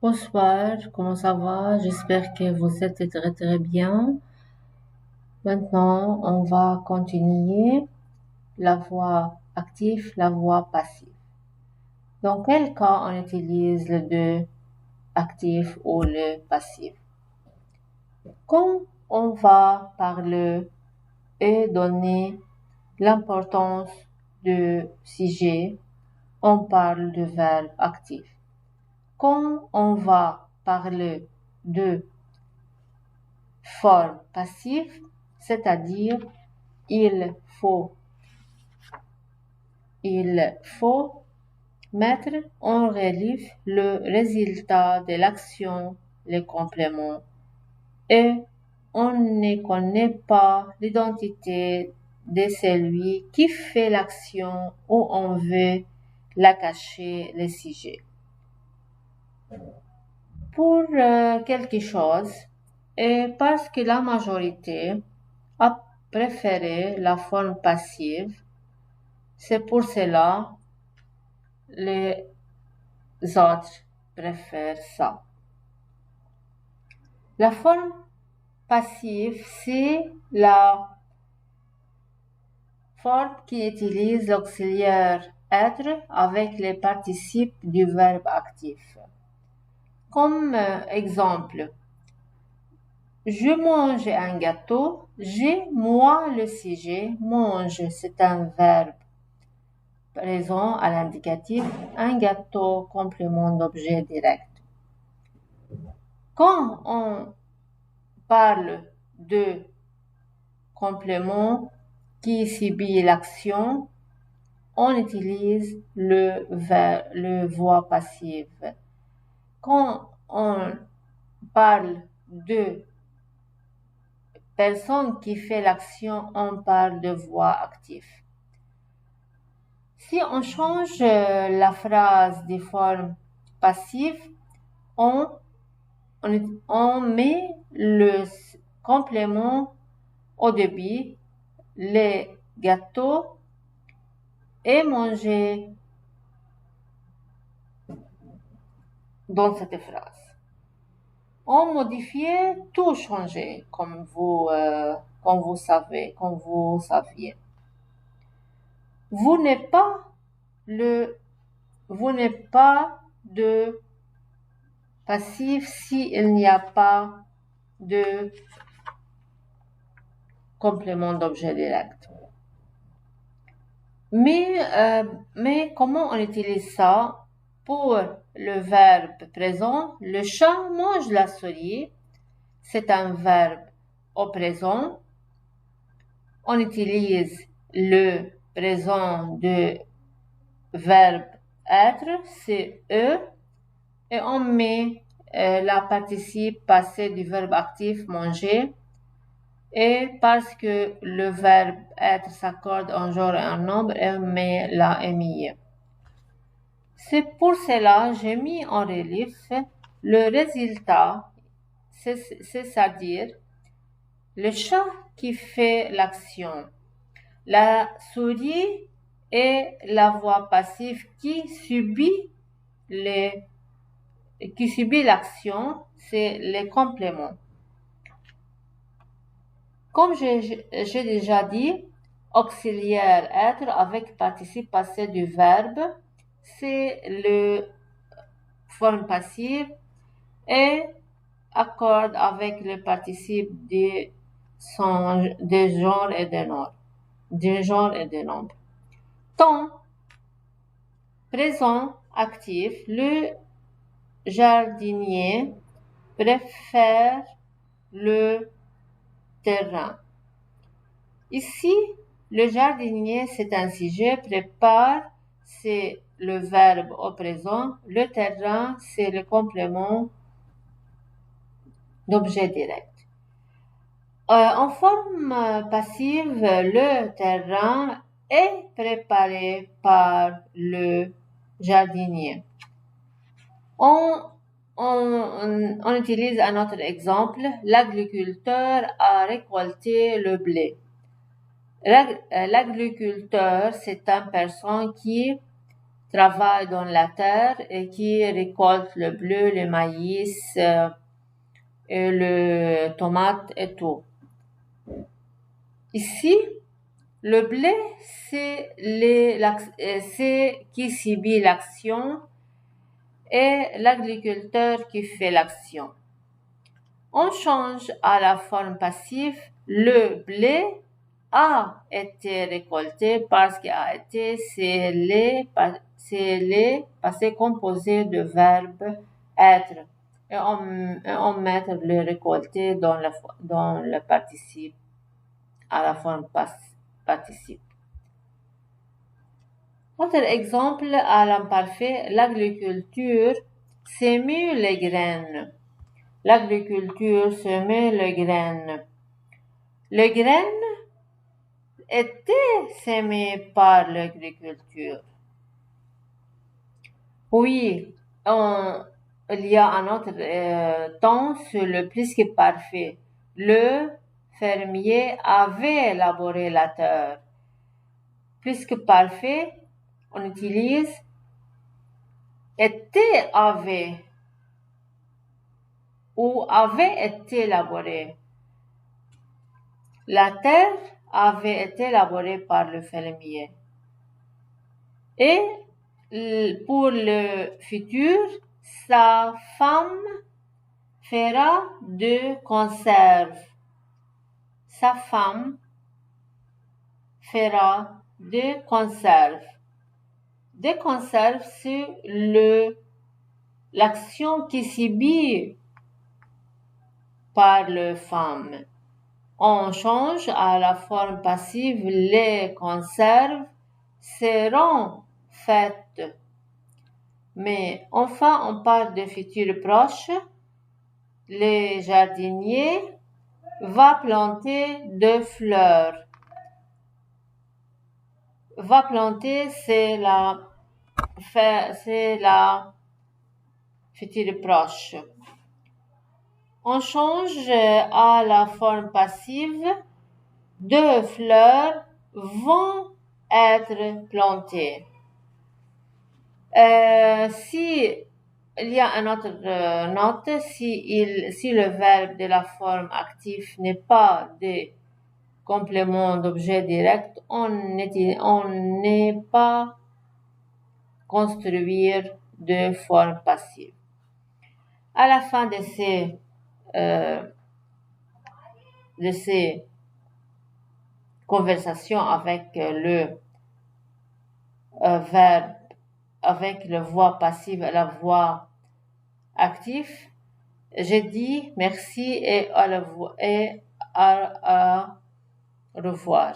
Bonsoir, comment ça va? J'espère que vous êtes très très bien. Maintenant, on va continuer la voix active, la voix passive. Dans quel cas on utilise le deux actif ou le passif? Quand on va parler et donner l'importance du sujet, on parle de verbe actif. Quand on va parler de forme passive, c'est-à-dire il faut, il faut mettre en relief le résultat de l'action, le complément, et on ne connaît pas l'identité de celui qui fait l'action ou on veut la cacher le sujet. Pour quelque chose, et parce que la majorité a préféré la forme passive, c'est pour cela les autres préfèrent ça. La forme passive, c'est la forme qui utilise l'auxiliaire être avec les participes du verbe actif. Comme exemple, je mange un gâteau, j'ai moi le sujet, mange c'est un verbe présent à l'indicatif, un gâteau complément d'objet direct. Quand on parle de complément qui subit l'action, on utilise le voix passive. Quand on parle de personne qui fait l'action, on parle de voix active. Si on change la phrase de forme passive, on met le complément au début, les gâteaux et manger dans cette phrase. On modifie, tout changer, comme vous saviez. Vous n'êtes pas de passif s'il n'y a pas de complément d'objet direct. Mais comment on utilise ça? Pour le verbe présent, le chat mange la souris. C'est un verbe au présent. On utilise le présent de verbe être, c'est eux, et on met la participe passée du verbe actif manger. Et parce que le verbe être s'accorde en genre et en nombre, on met la MIE. C'est pour cela que j'ai mis en relief le résultat, c'est-à-dire le chat qui fait l'action, la souris et la voix passive qui subit l'action, c'est les compléments. Comme j'ai déjà dit, auxiliaire être avec participe passé du verbe, c'est le forme passive et accorde avec le participe des genres et des nombres. Des genres et des nombres. Temps présent actif, le jardinier préfère le terrain. Ici, le jardinier, c'est un sujet, prépare, c'est le verbe au présent, le terrain, c'est le complément d'objet direct. En forme passive, le terrain est préparé par le jardinier. On utilise un autre exemple. L'agriculteur a récolté le blé. L'agriculteur, c'est une personne qui travaille dans la terre et qui récolte le blé, le maïs, et le tomate et tout. Ici, le blé, c'est qui subit l'action et l'agriculteur qui fait l'action. On change à la forme passive. Le blé a été récolté parce qu'il a été scellé, passé composé de verbe être. Et on met le récolté dans le participe à la forme participe. Autre exemple à l'imparfait, l'agriculture sème les graines. L'agriculture sème les graines. Les graines étaient sémées par l'agriculture. Oui, il y a un autre temps sur le presque parfait. Le fermier avait labouré la terre. Presque parfait, on utilise était avait ou avait été labouré. La terre avait été labourée par le fermier. Et pour le futur, sa femme fera de conserve. Sa femme fera de conserve. Des conserves, c'est l'action qui subit par la femme. On change à la forme passive. Les conserves seront faites. Mais enfin, on parle de futur proche. Le jardinier va planter des fleurs. Va planter, c'est la futur proche. On change à la forme passive. Deux fleurs vont être plantées. Si il y a une autre note, si le verbe de la forme active n'est pas de complément d'objet direct, on n'est pas construire de forme passive. À la fin de ces conversations avec le verbe, avec la voix passive et la voix active, j'ai dit merci et au revoir.